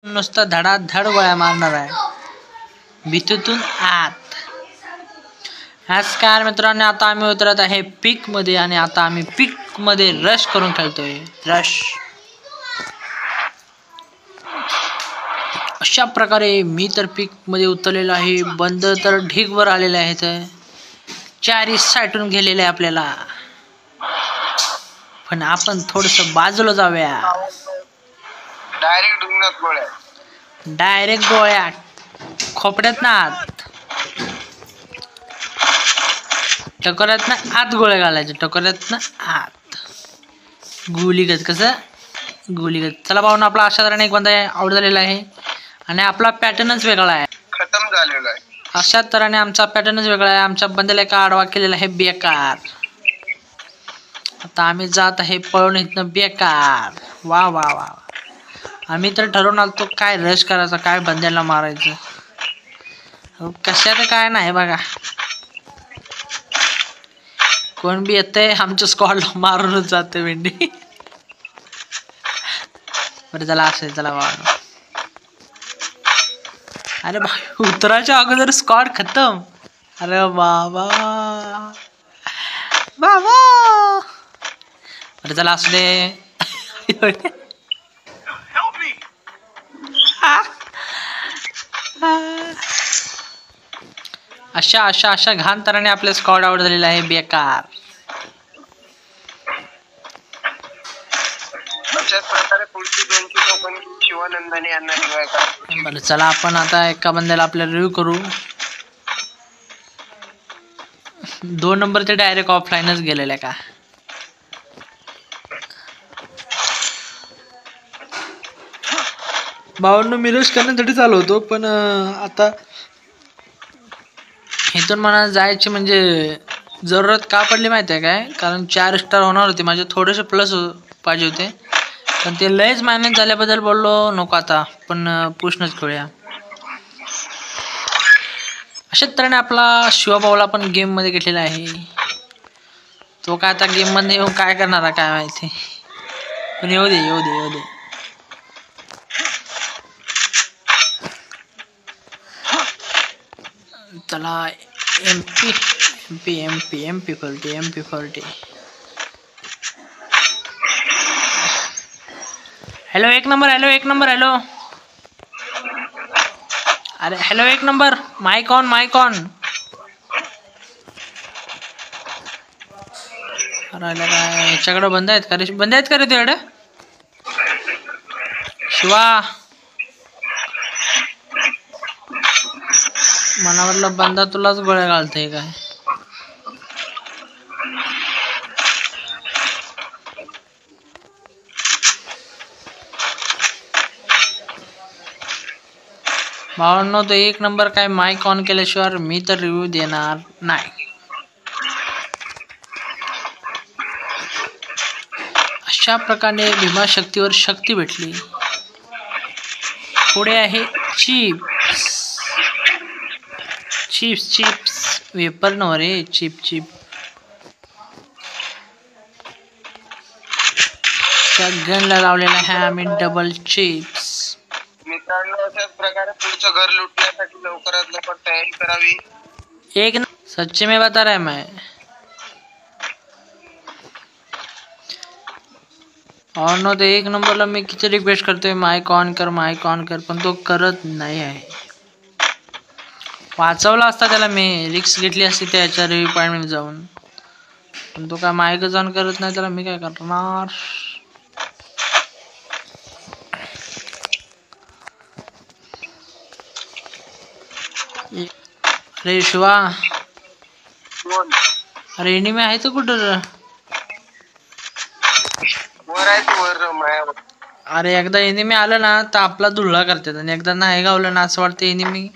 नुसता धडाधड गोळ्या मारणार आहे भीतीतून आत. नमस्कार मित्रांनो, आता आम्ही उतरत आहे पीक मध्ये आणि आता आम्ही पीक मध्ये रश करून खेळतोय. रश अशा प्रकारे मी तर पीक मध्ये उतरलेलो आहे. बंद तर ढीगवर आलेले आहेत, चारी साईडून गेलेले आहे आपल्याला. पण आपण थोडस बाजूला जाऊया. डायरेक्ट गोळ्या खोपड्यात ना आत, टकोऱ्यात ना आत गोळ्या घालायचे, टकोऱ्यात ना आत गुलीगत. कसं गुलीगत. चला भाऊन, आपला अशा तऱ्हेने एक बंदा आउट झालेला आहे आणि आपला पॅटर्नच वेगळा आहे, खतम झालेला आहे. अशा तऱ्हेने आमचा पॅटर्नच वेगळा आहे. आमच्या बंद्याला एका आडवा केलेला आहे बेकार. आता आम्ही जात आहे पळून इथनं बेकार. वा वा वा, आम्ही तर ठरवून आलतो काय रश करायचा, काय बंद्याला मारायचं. कशात काय नाही बघा, कोण बी येतंय आमच्या स्क्वॉडला मारूनच जाते भेंडी. बरं चला असं चला बाबा. अरे भाई, उतरायच्या अगोदर स्क्वॉड खतम. अरे बाबा बाबा. बरं चला असू दे. अशा अशा अशा घाण तऱ्हेने आपले स्क्वॉड आउट झालेला आहे बेकार. बरं चला आपण आता एका बंद्याला आपल्याला रिव्ह्यू करू. 2 नंबर ते डायरेक्ट ऑफलाईनच गेलेले का. भावांनो, मी रश करण्यासाठी चालू होतो, पण आता इथून मला जायची म्हणजे जरूरत का पडली माहिती आहे काय, कारण 4 स्टार होणार होते माझे, थोडेसे प्लस पाहिजे होते, पण ते लयच मायनस झाल्याबद्दल बोललो नको आता, पण पुष्णच खेळूया. अशाच तऱ्हेने आपला शिवाभाऊला पण गेम मध्ये घेतलेला आहे. तो काय आता गेम मध्ये येऊन काय करणार आहे काय माहिती, पण येऊ दे येऊ दे येऊ दे. चला MP MP MP MP40 MP40. Hello 1 number, hello 1 number, hello. अरे hello 1 number, mic on mic on. अरे काय याच्याकडे बंद आहेत का रे, बंद आहेत का रे तुझ्याकडे शिवा. मला वाटलं बंदा तुलाच गोळ्या घालतोय काय. भावांनो, तो 1 नंबर काय माइक ऑन केल्याशिवाय मी तर रिव्ह्यू देणार नाही. अशा प्रकारे भीमाशक्तीवर शक्ती भेटली. पुढे आहे चिप्स चिप्स चिप्स वेपर न रे, चिप चिप. त्या गनला लावलेला आहे आम्ही डबल चिप्स. मित्रांनो, अशाच प्रकारे पुढचं घर लुटण्यासाठी लवकरात लवकर तयारी करावी. एक सच्चे में बता रहा है मैं. और नो तो 1 नंबरला मी किती रिक्वेस्ट करतोय माइक ऑन कर माइक ऑन कर, पण तो करत नाही आहे. वाचवला असता त्याला, मी रिक्स घेतली असती त्याच्या रिव्ह्यू पॉइंट जाऊन, पण तो काय माइकच ऑन करत नाही, त्याला मी काय करणार. अरे शिवा, अरे एनिमी आहे तो कुठं. अरे एकदा एनिमी आलं ना तर आपला धुळा करतात, आणि एकदा नाही गावलं ना असं वाटतं एनिमी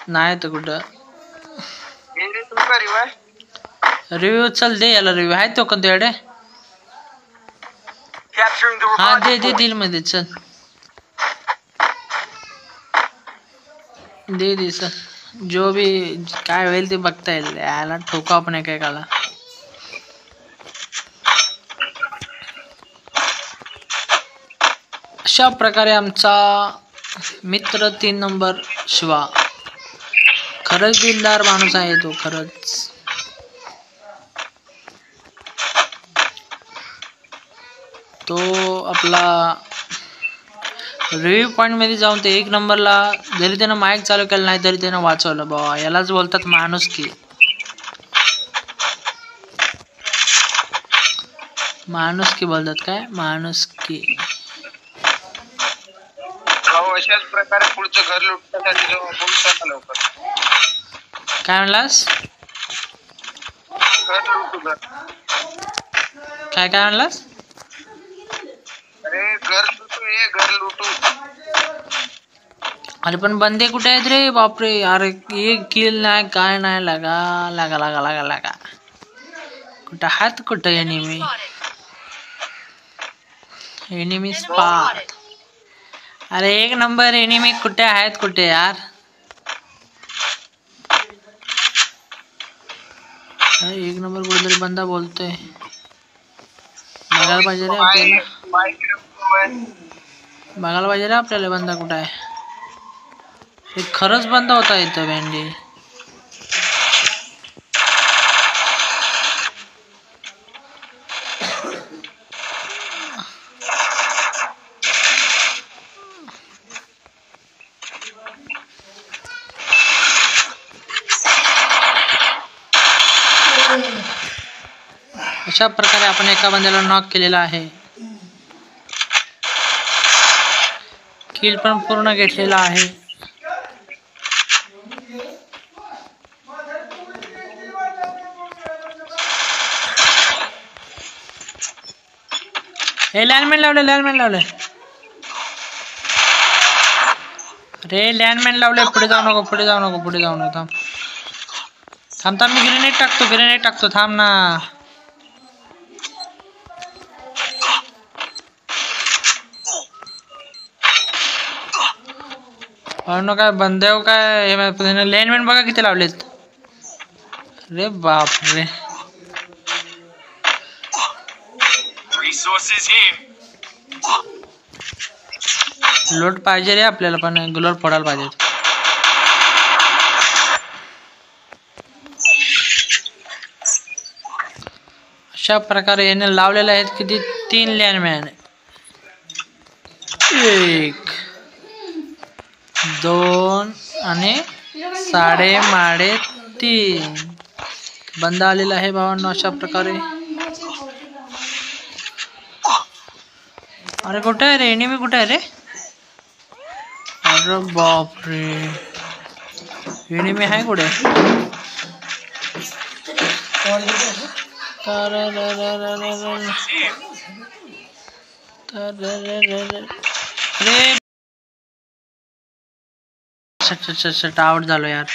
नाही तर कुठं. रिव्ह्यू चल दे याला, रिव्ह्यू आहे तो कोणत्या कडे. हा दे दे दिल मध्ये, चल दे दे सर. जो भी काय होईल ते बघता येईल, याला ठोका आपण एकेकाला. अशा प्रकारे आमचा मित्र 3 नंबर शिवा खरंच दिलदार माणूस आहे तो खरंच. तो आपला रिव्ह्यू पॉइंट मध्ये जाऊन ते 1 नंबरला जरी त्यानं माईक चालू केलं नाही तरी त्यानं वाचवलं. बाबा यालाच बोलतात माणुसकी. माणुसकी बोलतात काय माणुसकी. अशाच प्रकारे पुढचं घर लुटण्यासाठी जेव्हा बोलू लवकर. काय म्हणलास? घर लुटू घर. काय म्हणलास? अरे घर लुटू ये घर लुटू. अरे पण बंदे कुठे आहेत रे? बापरे. अरे एक किल नाही काय नाही. लागा लागा लागा लागा लागा कुठं हात कुठं एनिमी. Enemy spot. अरे 1 नंबर एनिमी कुठे आहेत कुठे यार. अरे 1 नंबर कुठेतरी बंदा बोलतोय. बघायला पाहिजे रे आपल्याला. बघायला पाहिजे रे आपल्याला बंदा कुठं आहे. हे खरंच बंद होता इथं भेंडी. अशा प्रकारे आपण एका बंद्याला नॉक केलेला आहे. किल पण पूर्ण घेतलेला आहे. हे लँडमॅन लावले. अरे लँडमॅन लावले. पुढे जाऊ नको थांब मी ग्रेनेड टाकतो थांब ना. काय बंद आहे काय. लँडमॅन बघा किती लावलेत. अरे बाप रे. लोट पाहिजे रे आपल्याला पण ग्लोर फोडायला पाहिजे. अशा प्रकारे याने लावलेले आहेत किती 3 लँडमॅन. 1 2 आणि 3.5 बंद आलेला आहे भावांनो. अशा प्रकारे. अरे कुठे आहे रे एनिमी कुठे आहे रे. अरे बाप रे एनिमी आहे कुठे. अरे आउट झालो यार.